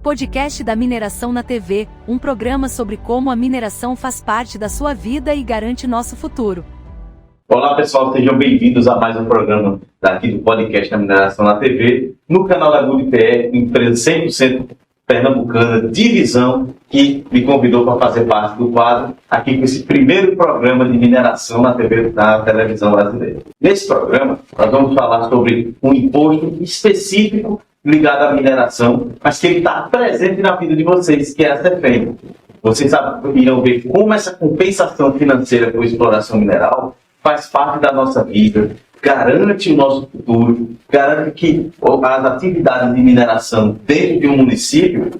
podcast da Mineração na TV, um programa sobre como a mineração faz parte da sua vida e garante nosso futuro. Olá pessoal, sejam bem-vindos a mais um programa daqui do podcast da Mineração na TV, no canal da GoodPE, empresa 100% pernambucana, divisão, que me convidou para fazer parte do quadro, aqui com esse primeiro programa de mineração na TV, da televisão brasileira. Nesse programa, nós vamos falar sobre um imposto específico ligado à mineração, mas que ele está presente na vida de vocês, que é a CEFEM. Vocês irão ver como essa compensação financeira por exploração mineral faz parte da nossa vida, garante o nosso futuro, garante que as atividades de mineração dentro de um município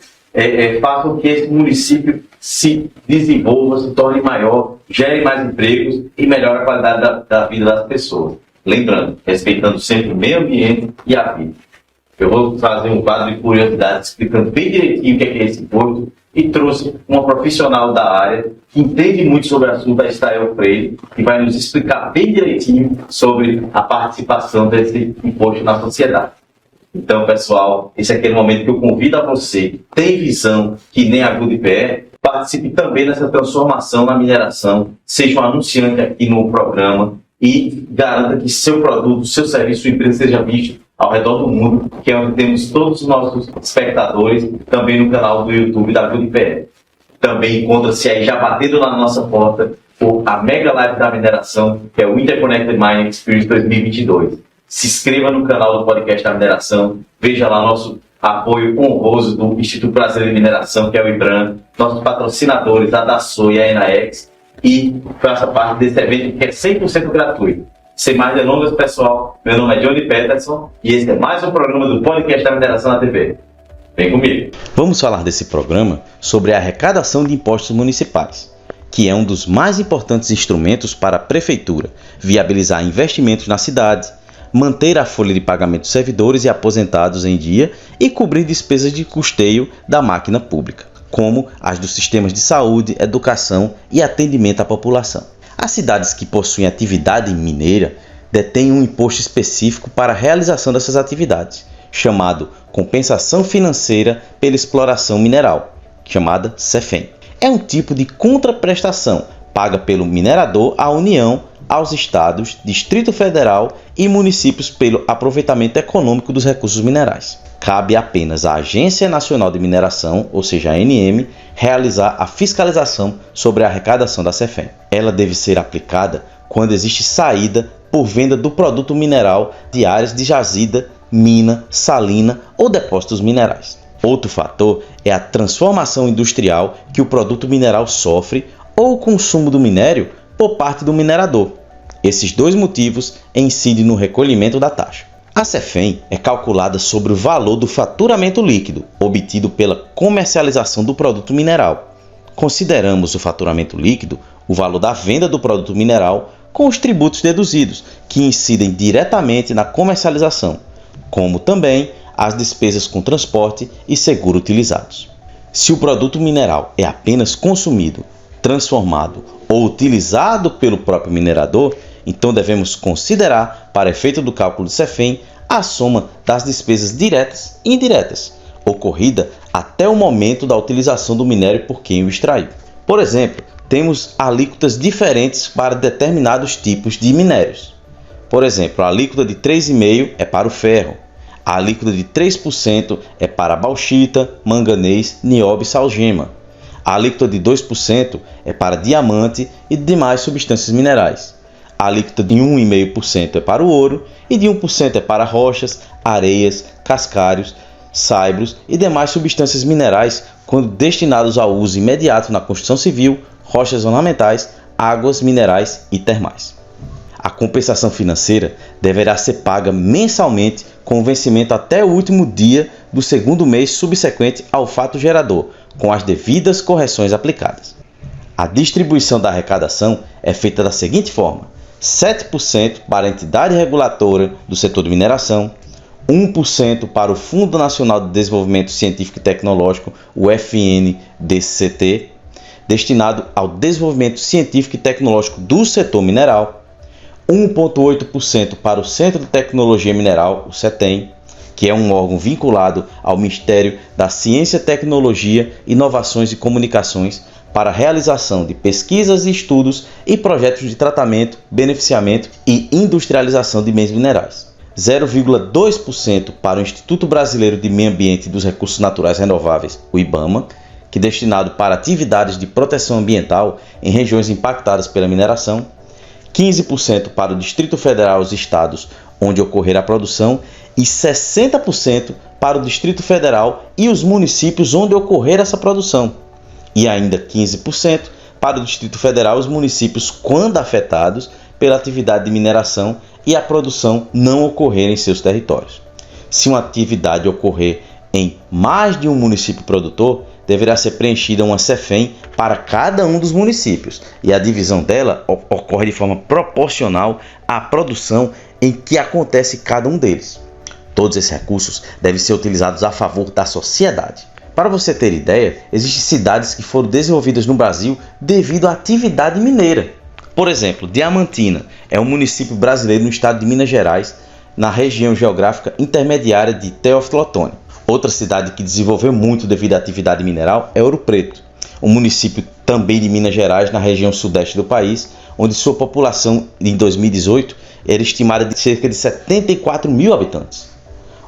façam que esse município se desenvolva, se torne maior, gere mais empregos e melhore a qualidade da vida das pessoas. Lembrando, respeitando sempre o meio ambiente e a vida. Eu vou fazer um quadro de curiosidades explicando bem direitinho o que é esse imposto e trouxe uma profissional da área que entende muito sobre o assunto, a Estael Freire, que vai nos explicar bem direitinho sobre a participação desse imposto na sociedade. Então, pessoal, esse é aquele momento que eu convido a você que tem visão que nem a GoodPE, participe também dessa transformação na mineração, seja um anunciante aqui no programa e garanta que seu produto, seu serviço, sua empresa seja visto ao redor do mundo, que é onde temos todos os nossos espectadores, também no canal do YouTube da GoodPE. Também encontra-se aí, já batendo na nossa porta, a Mega Live da Mineração, que é o Interconnected Mining Experience 2022. Se inscreva no canal do podcast da Mineração, veja lá nosso apoio honroso do Instituto Brasileiro de Mineração, que é o IBRAM, nossos patrocinadores, a DASO e a ENAEX, e faça parte desse evento que é 100% gratuito. Sem mais delongas, pessoal, meu nome é Johnny Peterson e esse é mais um programa do podcast da Mineração na TV. Vem comigo. Vamos falar desse programa sobre a arrecadação de impostos municipais, que é um dos mais importantes instrumentos para a Prefeitura viabilizar investimentos na cidade, manter a folha de pagamento dos servidores e aposentados em dia e cobrir despesas de custeio da máquina pública, como as dos sistemas de saúde, educação e atendimento à população. As cidades que possuem atividade mineira detêm um imposto específico para a realização dessas atividades, chamado Compensação Financeira pela Exploração Mineral, chamada CEFEM. É um tipo de contraprestação paga pelo minerador à União, aos estados, Distrito Federal e municípios pelo aproveitamento econômico dos recursos minerais. Cabe apenas à Agência Nacional de Mineração, ou seja, a ANM, realizar a fiscalização sobre a arrecadação da CEFEM. Ela deve ser aplicada quando existe saída por venda do produto mineral de áreas de jazida, mina, salina ou depósitos minerais. Outro fator é a transformação industrial que o produto mineral sofre ou o consumo do minério por parte do minerador. Esses dois motivos incidem no recolhimento da taxa. A CEFEM é calculada sobre o valor do faturamento líquido obtido pela comercialização do produto mineral. Consideramos o faturamento líquido o valor da venda do produto mineral com os tributos deduzidos, que incidem diretamente na comercialização, como também as despesas com transporte e seguro utilizados. Se o produto mineral é apenas consumido, transformado ou utilizado pelo próprio minerador, então devemos considerar, para efeito do cálculo de CEFEM, a soma das despesas diretas e indiretas, ocorrida até o momento da utilização do minério por quem o extraiu. Por exemplo, temos alíquotas diferentes para determinados tipos de minérios. Por exemplo, a alíquota de 3,5% é para o ferro, a alíquota de 3% é para a bauxita, manganês, nióbio e salgema. A alíquota de 2% é para diamante e demais substâncias minerais. A alíquota de 1,5% é para o ouro e de 1% é para rochas, areias, cascários, saibros e demais substâncias minerais quando destinados ao uso imediato na construção civil, rochas ornamentais, águas minerais e termais. A compensação financeira deverá ser paga mensalmente com vencimento até o último dia do segundo mês subsequente ao fato gerador, com as devidas correções aplicadas. A distribuição da arrecadação é feita da seguinte forma: 7% para a entidade regulatória do setor de mineração, 1% para o Fundo Nacional de Desenvolvimento Científico e Tecnológico, o FNDCT, destinado ao desenvolvimento científico e tecnológico do setor mineral, 1,8% para o Centro de Tecnologia Mineral, o CETEM, que é um órgão vinculado ao Ministério da Ciência, Tecnologia, Inovações e Comunicações, para a realização de pesquisas, estudos e projetos de tratamento, beneficiamento e industrialização de meios minerais. 0,2% para o Instituto Brasileiro de Meio Ambiente e dos Recursos Naturais Renováveis, o IBAMA, que é destinado para atividades de proteção ambiental em regiões impactadas pela mineração. 15% para o Distrito Federal e os estados onde ocorrer a produção e 60% para o Distrito Federal e os municípios onde ocorrer essa produção. E ainda 15% para o Distrito Federal e os municípios quando afetados pela atividade de mineração e a produção não ocorrer em seus territórios. Se uma atividade ocorrer em mais de um município produtor, deverá ser preenchida uma CEFEM para cada um dos municípios e a divisão dela ocorre de forma proporcional à produção em que acontece cada um deles. Todos esses recursos devem ser utilizados a favor da sociedade. Para você ter ideia, existem cidades que foram desenvolvidas no Brasil devido à atividade mineira. Por exemplo, Diamantina é um município brasileiro no estado de Minas Gerais, na região geográfica intermediária de Teófilo Otoni. Outra cidade que desenvolveu muito devido à atividade mineral é Ouro Preto, um município também de Minas Gerais, na região sudeste do país, onde sua população em 2018 era estimada de cerca de 74 mil habitantes.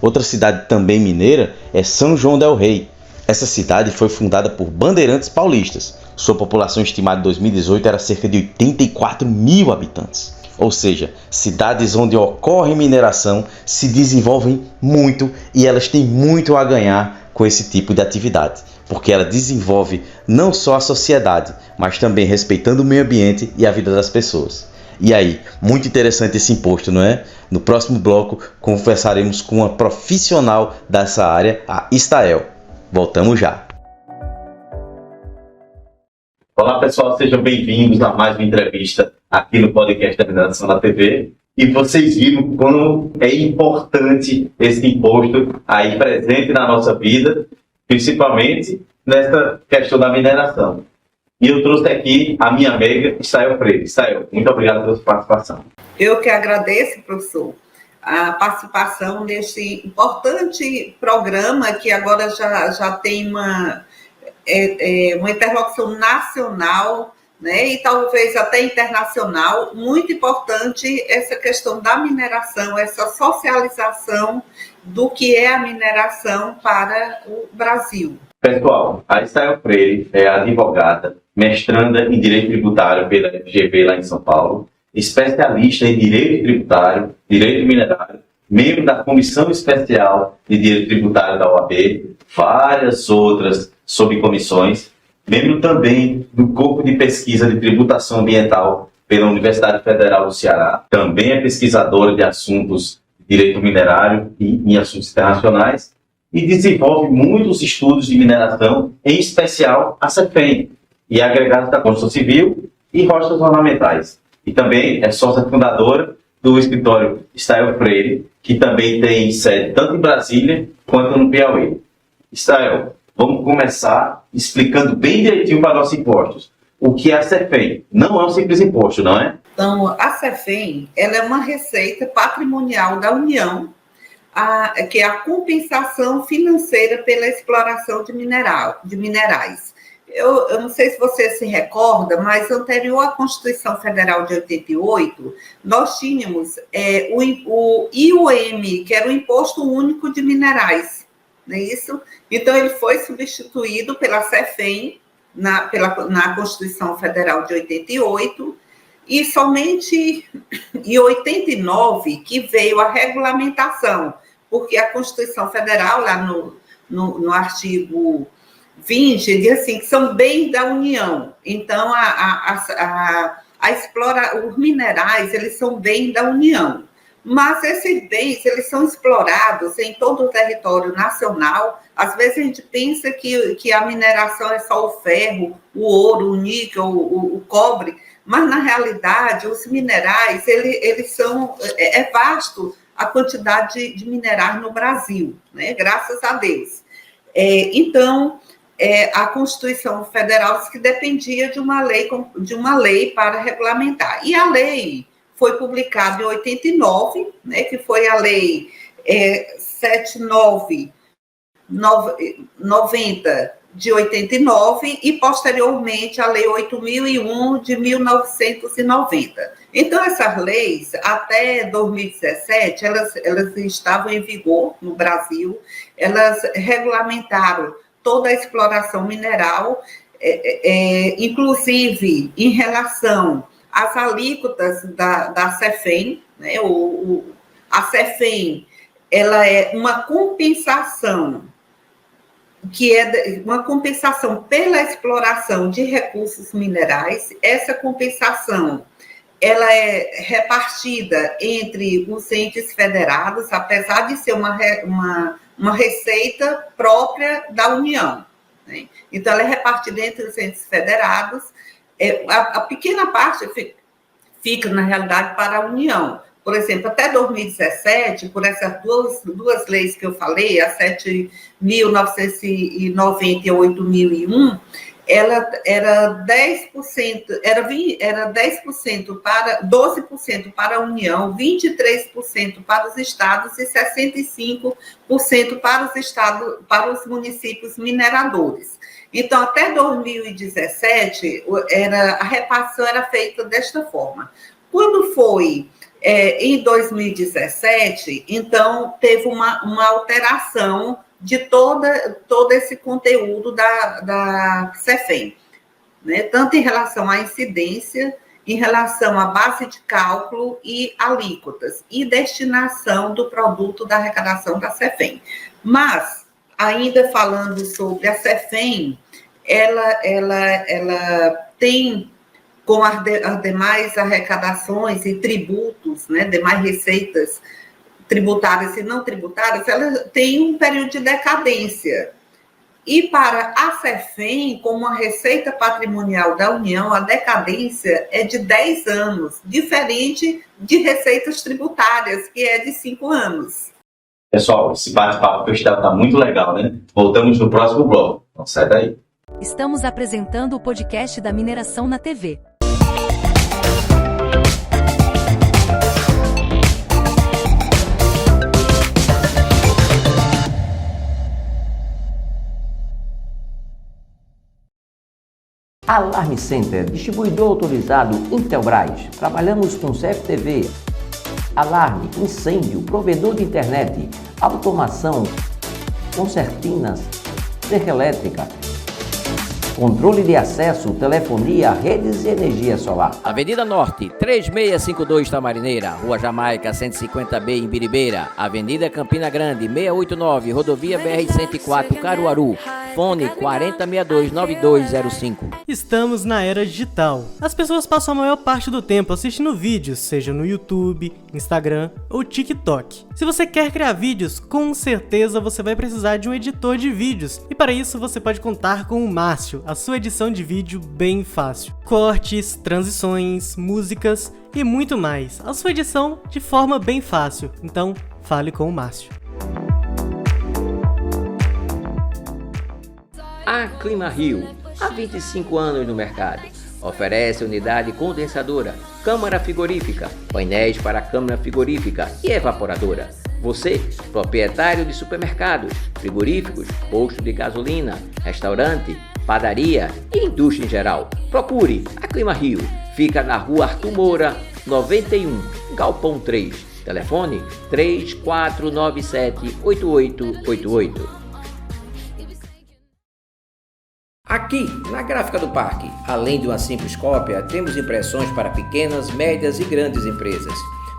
Outra cidade também mineira é São João del Rei. Essa cidade foi fundada por bandeirantes paulistas. Sua população estimada em 2018 era cerca de 84 mil habitantes. Ou seja, cidades onde ocorre mineração se desenvolvem muito e elas têm muito a ganhar com esse tipo de atividade, porque ela desenvolve não só a sociedade, mas também respeitando o meio ambiente e a vida das pessoas. E aí, muito interessante esse imposto, não é? No próximo bloco, conversaremos com uma profissional dessa área, a Istael. Voltamos já. Olá pessoal, sejam bem-vindos a mais uma entrevista aqui no podcast da Mineração na TV. E vocês viram como é importante esse imposto aí presente na nossa vida, principalmente nessa questão da mineração. E eu trouxe aqui a minha amiga Istael Freire. Istael, muito obrigado pela sua participação. Eu que agradeço, professor, a participação neste importante programa que agora já tem uma interlocução nacional, né, e talvez até internacional. Muito importante essa questão da mineração, essa socialização do que é a mineração para o Brasil. Pessoal, a Istael Freire é advogada, mestranda em Direito Tributário pela FGV lá em São Paulo, especialista em Direito Tributário, Direito Minerário, membro da Comissão Especial de Direito Tributário da OAB, várias outras subcomissões, membro também do Corpo de Pesquisa de Tributação Ambiental pela Universidade Federal do Ceará. Também é pesquisadora de assuntos de direito minerário e em assuntos internacionais e desenvolve muitos estudos de mineração, em especial a CEFEM, e agregados da Construção Civil e rochas ornamentais. E também é sócia fundadora do escritório Istael Freire, que também tem sede tanto em Brasília quanto no Piauí. Istael, vamos começar explicando bem direitinho para nossos impostos. O que é a CEFEM? Não é um simples imposto, não é? Então, a CEFEM, ela é uma receita patrimonial da União, que é a compensação financeira pela exploração de minerais. Eu não sei se você se recorda, mas anterior à Constituição Federal de 88, nós tínhamos o IUM, que era o Imposto Único de Minerais, não é isso? Então, ele foi substituído pela CEFEM, na Constituição Federal de 88, e somente em 89 que veio a regulamentação, porque a Constituição Federal, lá no artigo 20, diz assim, que são bens da União. Então, os minerais, eles são bens da União. Mas esses bens, eles são explorados em todo o território nacional. Às vezes a gente pensa que a mineração é só o ferro, o ouro, o níquel, o cobre, mas na realidade os minerais, eles são, é vasto a quantidade de minerais no Brasil, né? Graças a Deus. Então, a Constituição Federal disse que dependia de uma lei para regulamentar. E a lei foi publicada em 89, né, que foi a Lei 7990 de 89 e, posteriormente, a Lei 8.001 de 1990. Então, essas leis, até 2017, elas estavam em vigor no Brasil, elas regulamentaram toda a exploração mineral, inclusive em relação às alíquotas da CEFEM, né? A CEFEM, ela é uma compensação, que é uma compensação pela exploração de recursos minerais. Essa compensação, ela é repartida entre os entes federados, apesar de ser uma receita própria da União, né? Então, ela é repartida entre os entes federados. A pequena parte fica, na realidade, para a União. Por exemplo, até 2017, por essas duas leis que eu falei, a 7.990 e a 8.001, ela era 10%, era 10% para 12% para a União, 23% para os estados e 65% para os municípios mineradores. Então, até 2017, a repartição era feita desta forma. Quando foi em 2017, então, teve uma alteração de todo esse conteúdo da CEFEM, né? Tanto em relação à incidência, em relação à base de cálculo e alíquotas, e destinação do produto da arrecadação da CEFEM. Mas, ainda falando sobre a CEFEM, ela tem, com as demais arrecadações e tributos, né, demais receitas tributárias e não tributárias, ela tem um período de decadência. E para a CEFEM, como a receita patrimonial da União, a decadência é de 10 anos, diferente de receitas tributárias, que é de 5 anos. Pessoal, esse bate-papo que eu estava está muito legal, né? Voltamos no próximo bloco. Então, sai daí. Estamos apresentando o podcast da Mineração na TV. Alarme Center, distribuidor autorizado Intelbras. Trabalhamos com CFTV, alarme, incêndio, provedor de internet, automação, concertinas, cerca elétrica, controle de acesso, telefonia, redes e energia solar. Avenida Norte, 3652 Tamarineira, Rua Jamaica, 150B em Biribeira, Avenida Campina Grande, 689, Rodovia BR-104, Caruaru, fone 4062-9205. Estamos na era digital. As pessoas passam a maior parte do tempo assistindo vídeos, seja no YouTube, Instagram ou TikTok. Se você quer criar vídeos, com certeza você vai precisar de um editor de vídeos, e para isso você pode contar com o Márcio, a sua edição de vídeo bem fácil. Cortes, transições, músicas e muito mais. A sua edição de forma bem fácil. Então, fale com o Márcio. A Climario, há 25 anos no mercado, oferece unidade condensadora, câmara frigorífica, painéis para câmara frigorífica e evaporadora. Você, proprietário de supermercados, frigoríficos, posto de gasolina, restaurante, padaria e indústria em geral, procure a Climario. Fica na Rua Arthur Moura, 91, Galpão 3. Telefone 3497-8888. Aqui, na Gráfica do Parque, além de uma simples cópia, temos impressões para pequenas, médias e grandes empresas.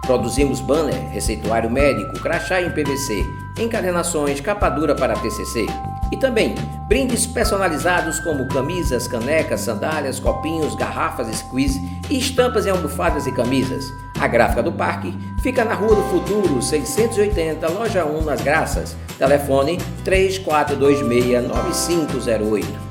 Produzimos banner, receituário médico, crachá em PVC, encadernações, capa dura para TCC. E também brindes personalizados como camisas, canecas, sandálias, copinhos, garrafas, squeeze e estampas em almofadas e camisas. A Gráfica do Parque fica na Rua do Futuro, 680, Loja 1, nas Graças. Telefone 3426-9508.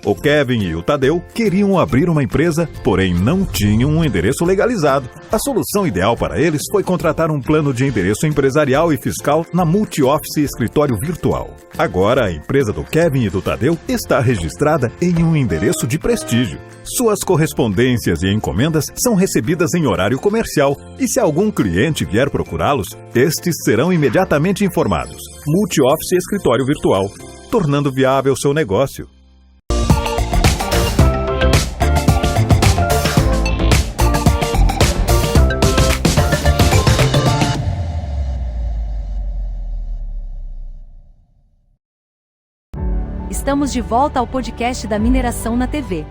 O Kevin e o Tadeu queriam abrir uma empresa, porém não tinham um endereço legalizado. A solução ideal para eles foi contratar um plano de endereço empresarial e fiscal na Multi-Office Escritório Virtual. Agora, a empresa do Kevin e do Tadeu está registrada em um endereço de prestígio. Suas correspondências e encomendas são recebidas em horário comercial e se algum cliente vier procurá-los, estes serão imediatamente informados. Multi-Office Escritório Virtual, tornando viável seu negócio. Estamos de volta ao podcast da Mineração na TV.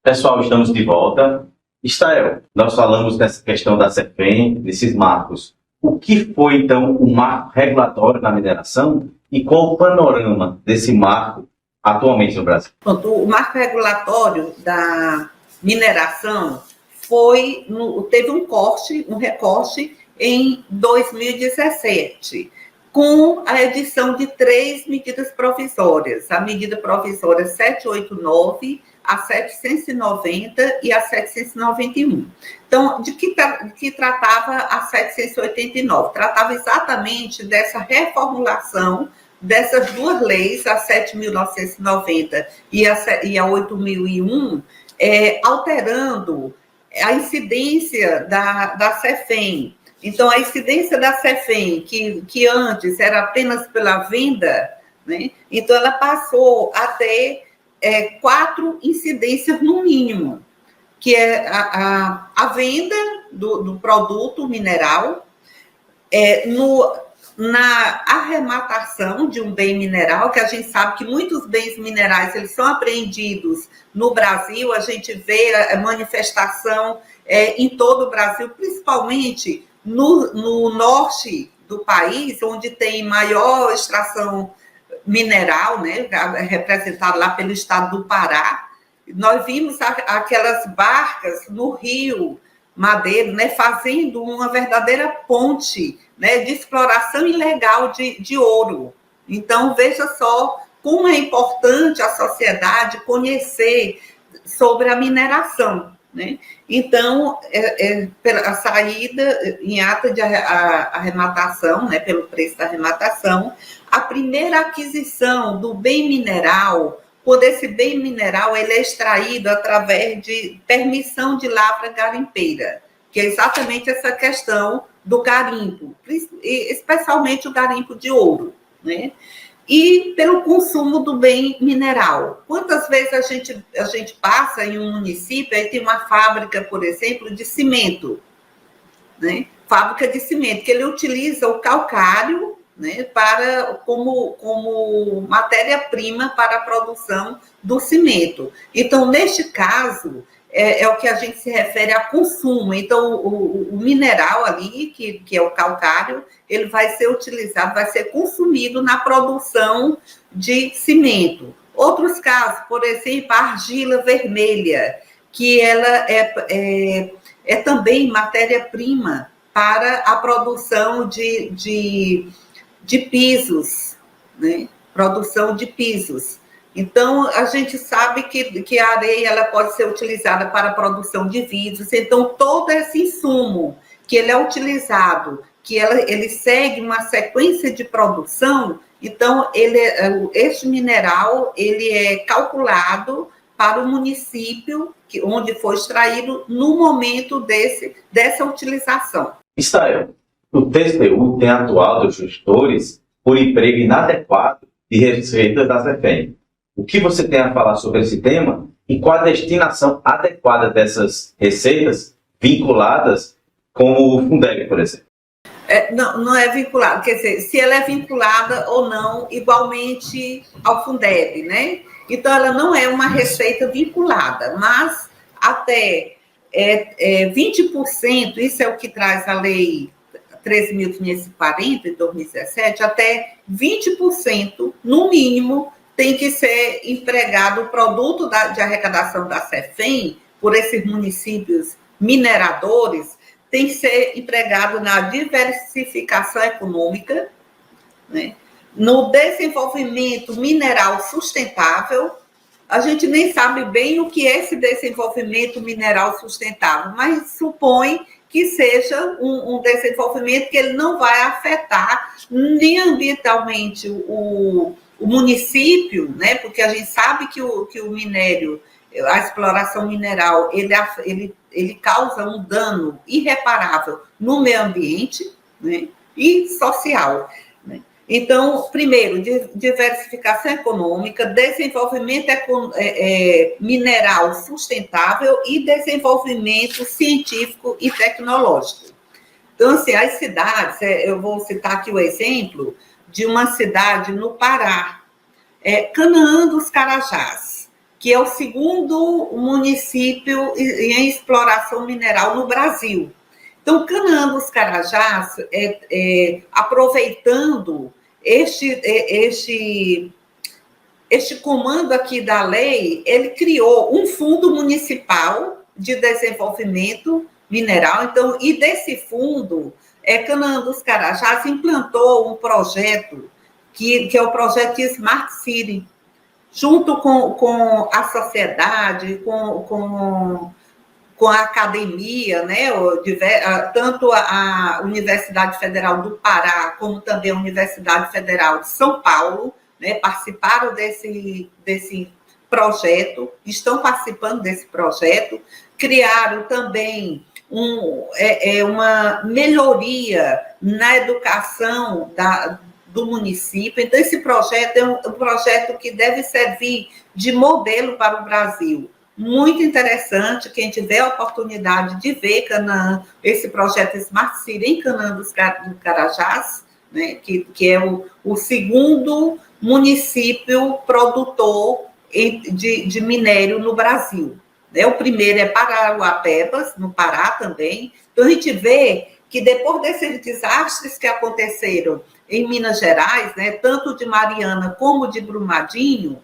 Pessoal, estamos de volta. Israel, nós falamos dessa questão da CEFEM, desses marcos. O que foi, então, o marco regulatório na mineração e qual o panorama desse marco atualmente no Brasil? Pronto, o marco regulatório da mineração teve um recorte em 2017, com a edição de 3 medidas provisórias, a medida provisória 789, a 790 e a 791. Então, de que tratava a 789? Tratava exatamente dessa reformulação dessas duas leis, a 7.990 e a 8.001, alterando a incidência da CEFEM. Então, a incidência da CEFEM, que antes era apenas pela venda, né? Então ela passou a ter 4 incidências no mínimo, que é a venda do produto mineral, na arrematação de um bem mineral, que a gente sabe que muitos bens minerais eles são apreendidos no Brasil, a gente vê a manifestação em todo o Brasil, principalmente no norte do país, onde tem maior extração mineral, né, representado lá pelo estado do Pará. Nós vimos aquelas barcas no Rio Madeiro, né, fazendo uma verdadeira ponte, né, de exploração ilegal de ouro. Então, veja só como é importante a sociedade conhecer sobre a mineração, né? Então, pela saída em ata de arrematação, né, pelo preço da arrematação, a primeira aquisição do bem mineral, quando esse bem mineral ele é extraído através de permissão de lavra garimpeira, que é exatamente essa questão do garimpo, especialmente o garimpo de ouro, né? E pelo consumo do bem mineral. Quantas vezes a gente passa em um município e tem uma fábrica, por exemplo, de cimento, né? Fábrica de cimento, que ele utiliza o calcário, né, como matéria-prima para a produção do cimento. Então, neste caso, é o que a gente se refere a consumo. Então, o mineral ali, que é o calcário, ele vai ser utilizado, vai ser consumido na produção de cimento. Outros casos, por exemplo, a argila vermelha, que ela é também matéria-prima para a produção de pisos, né? Produção de pisos. Então, a gente sabe que a areia ela pode ser utilizada para a produção de vidros. Então, todo esse insumo que ele é utilizado, que ele segue uma sequência de produção, então, este mineral ele é calculado para o município onde foi extraído no momento dessa utilização. Israel, o TCU tem atuado os gestores por emprego inadequado de receitas da CEFEM. O que você tem a falar sobre esse tema e qual a destinação adequada dessas receitas vinculadas com o Fundeb, por exemplo? Não é vinculado, quer dizer, se ela é vinculada ou não igualmente ao Fundeb, né? Então, ela não é uma receita vinculada, mas até 20%, isso é o que traz a lei 13.540 de 2017, até 20%, no mínimo, tem que ser empregado o produto de arrecadação da CEFEM, por esses municípios mineradores, tem que ser empregado na diversificação econômica, né? No desenvolvimento mineral sustentável, a gente nem sabe bem o que é esse desenvolvimento mineral sustentável, mas supõe que seja um desenvolvimento que ele não vai afetar nem ambientalmente o município, né? Porque a gente sabe que o minério, a exploração mineral, ele causa um dano irreparável no meio ambiente, né? E social, né? Então, primeiro, diversificação econômica, desenvolvimento mineral sustentável e desenvolvimento científico e tecnológico. Então, assim, as cidades, eu vou citar aqui o exemplo de uma cidade no Pará, Canaã dos Carajás, que é o segundo município em exploração mineral no Brasil. Então, Canaã dos Carajás, aproveitando este comando aqui da lei, ele criou um fundo municipal de desenvolvimento mineral. Então, e desse fundo, Canaã dos Carajás implantou um projeto que é o projeto Smart City, junto com a sociedade, com a academia, né? Tanto a Universidade Federal do Pará, como também a Universidade Federal de São Paulo, né? Participaram desse projeto, estão participando desse projeto, criaram também uma melhoria na educação do município. Então, esse projeto é um projeto que deve servir de modelo para o Brasil. Muito interessante, quem tiver a oportunidade de ver Canaã, esse projeto Smart City em Canaã dos Carajás, né, que é o segundo município produtor de minério no Brasil. Né? O primeiro é Parauapebas, no Pará também. Então, a gente vê que depois desses desastres que aconteceram em Minas Gerais, né, tanto de Mariana como de Brumadinho,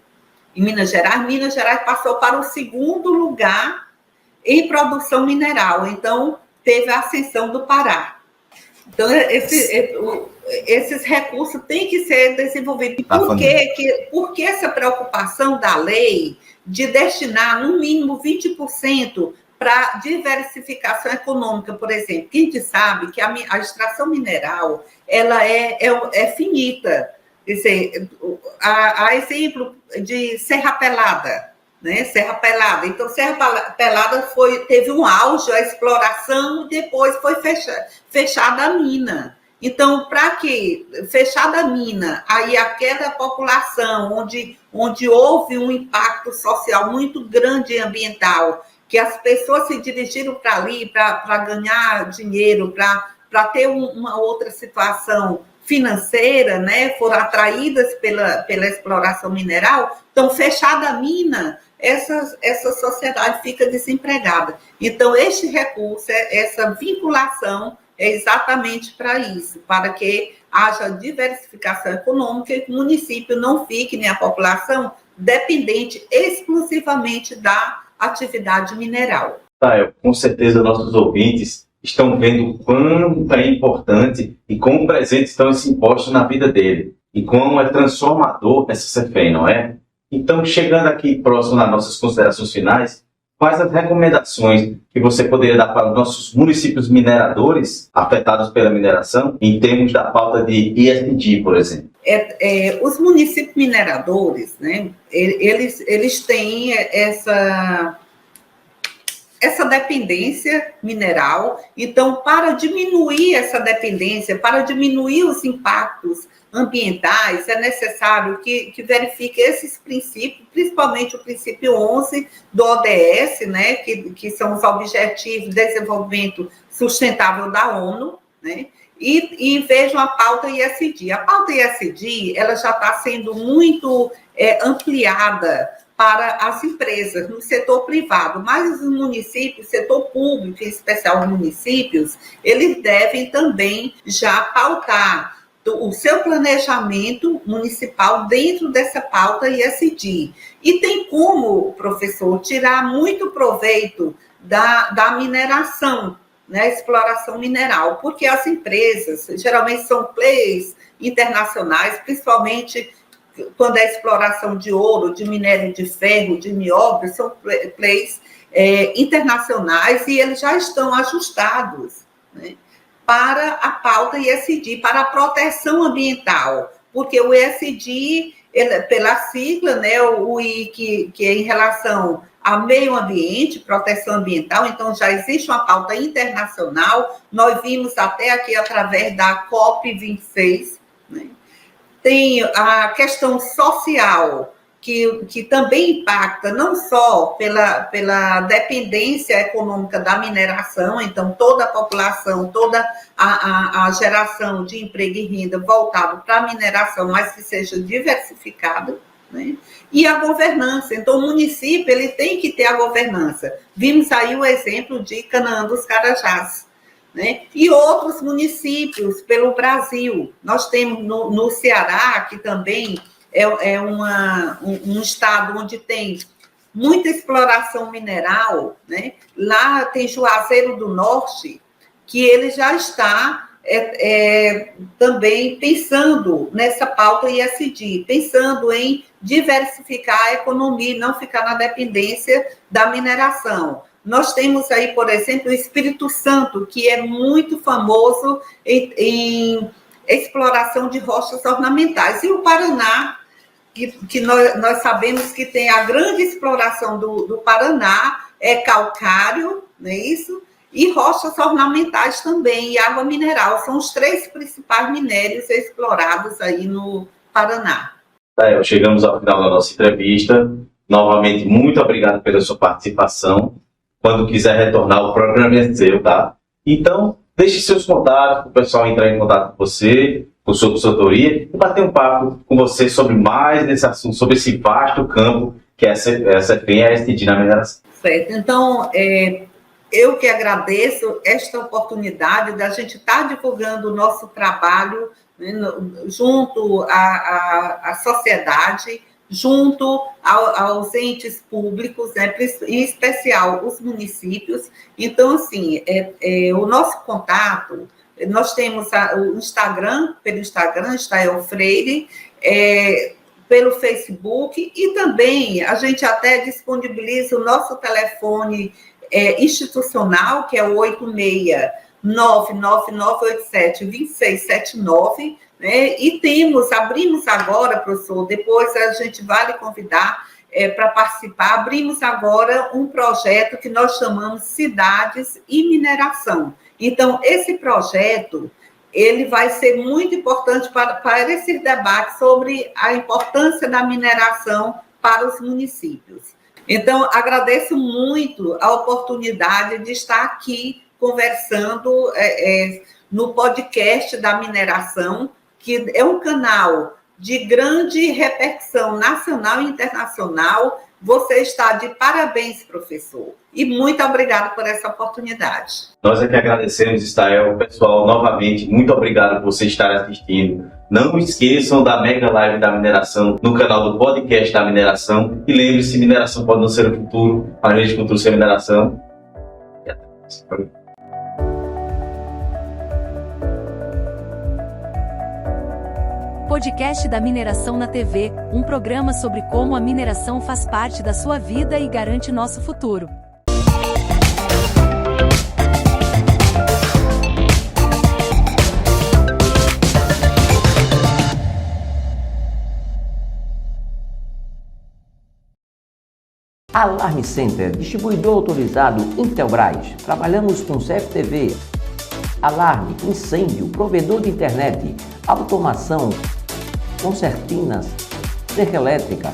em Minas Gerais passou para o segundo lugar em produção mineral. Então, teve a ascensão do Pará. Então, esses recursos têm que ser desenvolvidos. Por que essa preocupação da lei de destinar, no mínimo, 20% para diversificação econômica, por exemplo? Que a gente sabe que a extração mineral ela é finita. Quer dizer, a exemplo de Serra Pelada, né? Serra Pelada. Então, Serra Pelada teve um auge, a exploração, e depois foi fechada a mina. Então, para que fechada a mina, aí a queda da população, onde houve um impacto social muito grande e ambiental, que as pessoas se dirigiram para ali para ganhar dinheiro, para ter uma outra situação financeira, né, foram atraídas pela exploração mineral, então, fechada a mina, essa sociedade fica desempregada. Então, este recurso, essa vinculação, é exatamente para isso, para que haja diversificação econômica e que o município não fique, nem a população, dependente exclusivamente da atividade mineral. Com certeza, nossos ouvintes estão vendo o quão é importante e quão presentes estão esses impostos na vida dele e quão é transformador essa CEFEM, não é? Então, chegando aqui próximo nas nossas considerações finais, quais as recomendações que você poderia dar para os nossos municípios mineradores afetados pela mineração em termos da pauta de ESG, por exemplo? Os municípios mineradores, né, eles têm essa dependência mineral. Então, para diminuir essa dependência, para diminuir os impactos ambientais, é necessário que verifique esses princípios, principalmente o princípio 11 do ODS, né, que são os Objetivos de Desenvolvimento Sustentável da ONU, né, e vejam a pauta ESG. A pauta ESG ela já está sendo muito ampliada para as empresas, no setor privado, mas os municípios, setor público, em especial os municípios, eles devem também já pautar o seu planejamento municipal dentro dessa pauta ESG. E tem como, professor, tirar muito proveito da mineração, né, exploração mineral, porque as empresas geralmente são players internacionais, principalmente quando é exploração de ouro, de minério de ferro, de nióbio, são players internacionais e eles já estão ajustados, né, para a pauta ESG, para a proteção ambiental, porque o ESG, pela sigla, né, o I, que é em relação ao meio ambiente, proteção ambiental, então já existe uma pauta internacional, nós vimos até aqui através da COP26, né? Tem a questão social, que também impacta não só pela dependência econômica da mineração, então toda a população, toda a geração de emprego e renda voltado para a mineração, mas que seja diversificado, né? E a governança, então o município ele tem que ter a governança. Vimos aí o exemplo de Canaã dos Carajás, né? E outros municípios pelo Brasil. Nós temos no Ceará, que também é um estado onde tem muita exploração mineral, né? Lá tem Juazeiro do Norte, que ele já está também pensando nessa pauta ESG, pensando em diversificar a economia e não ficar na dependência da mineração. Nós temos aí, por exemplo, o Espírito Santo, que é muito famoso em exploração de rochas ornamentais. E o Paraná, que nós sabemos que tem a grande exploração do Paraná, é calcário, não é isso? E rochas ornamentais também, e água mineral. São os 3 principais minérios explorados aí no Paraná. Chegamos ao final da nossa entrevista. Novamente, muito obrigado pela sua participação. Quando quiser retornar, o programa é seu, tá? Então, deixe seus contatos para o pessoal entrar em contato com você, com sua consultoria, e bater um papo com você sobre mais desse assunto, sobre esse vasto campo que é a CFPEM e a ESG na mineração. Certo. Então, eu que agradeço esta oportunidade da gente estar divulgando o nosso trabalho, né, junto à sociedade, junto aos entes públicos, né, em especial os municípios. Então, assim, o nosso contato, nós temos o Instagram, pelo Instagram, Estael Freire, pelo Facebook, e também a gente até disponibiliza o nosso telefone institucional, que é o 86-99987-2679, né? E abrimos agora, professor, depois a gente vai lhe convidar para participar, abrimos agora um projeto que nós chamamos Cidades e Mineração. Então, esse projeto, ele vai ser muito importante para esse debate sobre a importância da mineração para os municípios. Então, agradeço muito a oportunidade de estar aqui conversando no podcast da mineração, que é um canal de grande repercussão nacional e internacional. Você está de parabéns, professor. E muito obrigado por essa oportunidade. Nós é que agradecemos, Estael. Pessoal, novamente, muito obrigado por você estar assistindo. Não esqueçam da mega live da mineração no canal do podcast da mineração. E lembre-se, mineração pode não ser o futuro, mas a gente futuro sem mineração. E até mais. Podcast da Mineração na TV, um programa sobre como a mineração faz parte da sua vida e garante nosso futuro. Alarme Center, distribuidor autorizado Intelbras. Trabalhamos com CFTV, alarme, incêndio, provedor de internet, automação, concertinas, cerca elétrica,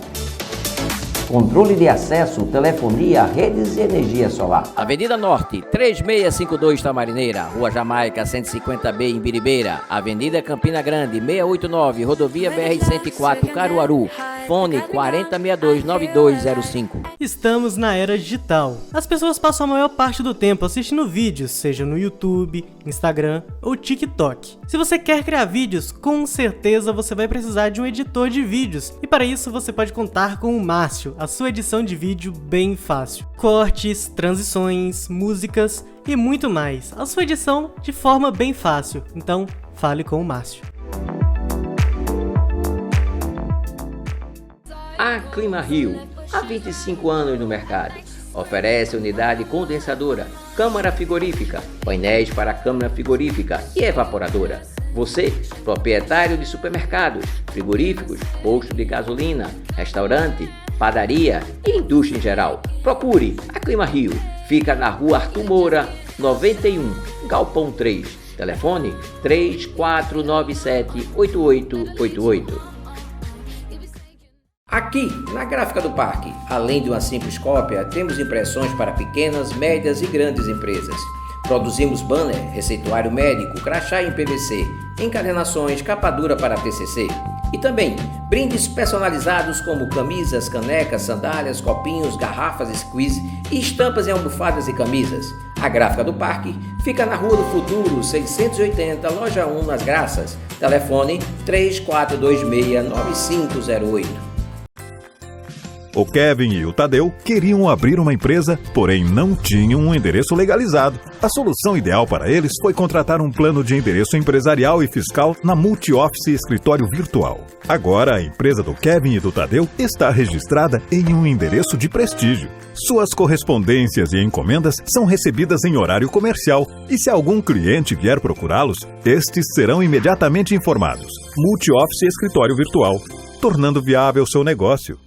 controle de acesso, telefonia, redes e energia solar. Avenida Norte, 3652 Tamarineira, Rua Jamaica, 150B em Biribeira, Avenida Campina Grande, 689, Rodovia BR-104, Caruaru. Fone 4062-9205. Estamos na era digital. As pessoas passam a maior parte do tempo assistindo vídeos, seja no YouTube, Instagram ou TikTok. Se você quer criar vídeos, com certeza você vai precisar de um editor de vídeos. E para isso você pode contar com o Márcio, a sua edição de vídeo bem fácil. Cortes, transições, músicas e muito mais. A sua edição de forma bem fácil. Então, fale com o Márcio. A Clima Rio, há 25 anos no mercado, oferece unidade condensadora, câmara frigorífica, painéis para câmara frigorífica e evaporadora. Você, proprietário de supermercados, frigoríficos, posto de gasolina, restaurante, padaria e indústria em geral, procure a Clima Rio. Fica na Rua Arthur Moura, 91, Galpão 3. Telefone 3497-8888. Aqui, na Gráfica do Parque, além de uma simples cópia, temos impressões para pequenas, médias e grandes empresas. Produzimos banner, receituário médico, crachá em PVC, encadernações, capa dura para TCC. E também brindes personalizados como camisas, canecas, sandálias, copinhos, garrafas, squeeze e estampas em almofadas e camisas. A Gráfica do Parque fica na Rua do Futuro, 680, Loja 1, Nas Graças. Telefone 3426-9508. O Kevin e o Tadeu queriam abrir uma empresa, porém não tinham um endereço legalizado. A solução ideal para eles foi contratar um plano de endereço empresarial e fiscal na Multi-Office Escritório Virtual. Agora, a empresa do Kevin e do Tadeu está registrada em um endereço de prestígio. Suas correspondências e encomendas são recebidas em horário comercial e se algum cliente vier procurá-los, estes serão imediatamente informados. Multi-Office Escritório Virtual, tornando viável seu negócio.